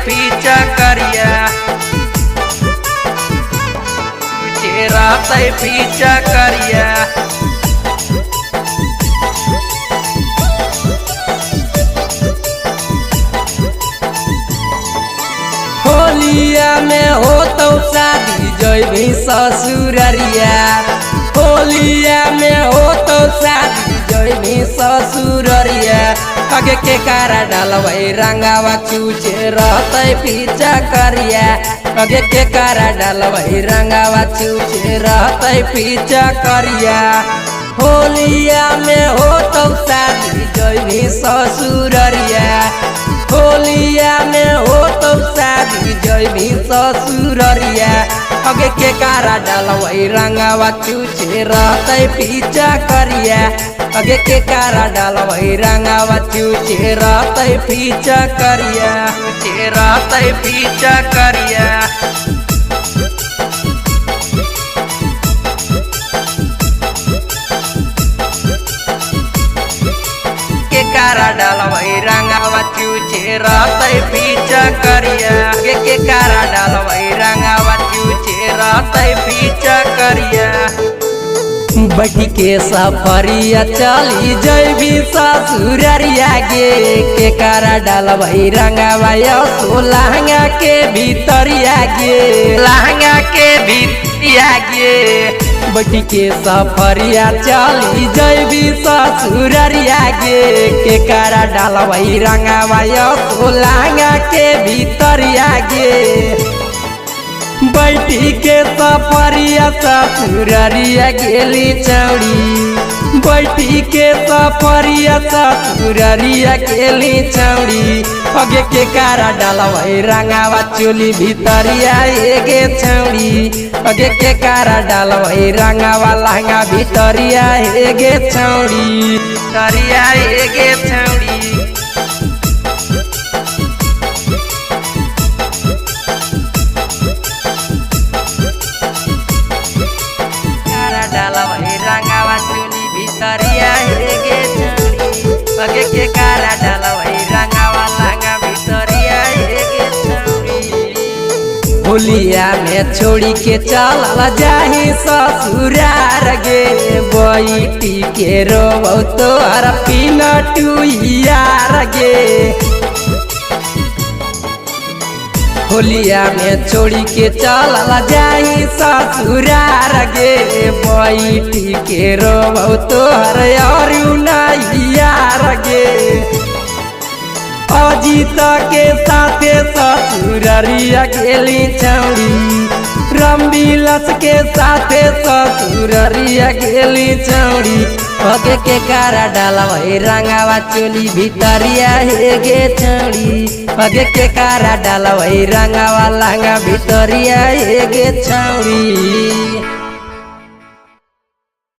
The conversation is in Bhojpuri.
पीछा करिया रात पीछा करिया होलिया में हो तो शादी जइबी ससुररिया होलिया में हो तो शादी जइबी ससुररिया आगे के कारा डालवई रंगावा चूचे रहते पीछा करिया आगे के कारा डालवई रंगावा चूचे रहते पीछा करिया होलिया में हो तो शादी जइबी ससुररिया होलिया में हो तो शादी जइबी ससुररिया आगे के कारा डालवई रंगावा चूचे रहते पीछा करिया आगे के कारा डालवई रंगावा चूचे रहते पीछा करिया रहते पीछा करिया के कारा डालवई रंगावा चूचे रहते पीछा करिया के कारा डालवई रंगावा चूचे रहते पीछा करिया बैठी के सफरिया चली जइबी ससुररिया गे के कारा डालवई रंगावा सो लहंगा के भीतरिया गे लहंगा के भीतरिया गे बैठी के सफरिया चली जइबी ससुररिया गे के कारा डालवई रंगावा सो लहंगा के भीतरिया गे बैठी के सफरिया ससुररिया गेली चौड़ी बैठी के सफरिया ससुररिया गेली चौड़ी आगे के कारा डालवई रंगावा चोली भीतरिया एगे छौड़ी आगे के कारा डालवई रंगावा लहंगा भीतरिया एगे छौड़ी तरिया एगे छौड़ी रंगावा चोली भीतरिया हेगे छौड़ी आगे के कारा डालवई रंगावा लहंगा भीतरिया हेगे छौड़ी होलिया में छोड़ी के चल जाही ससुरार गे बैठी के रोबो तोहर पिनटुइया गे होलिया में छोड़ी के चल जाही ससुरार गे बैठी के रोबो तोहर अरुणैया गे अजीत के साथे ससुररिया गेली छौड़ी रमबिलस के साथे ससुररिया गेली छौड़ी आगे के कारा डालवई रंगावा चोली भीतरिया हेगे छौड़ी आगे के कारा डालवई रंगावा लहंगा भीतरिया हेगे छौड़ी।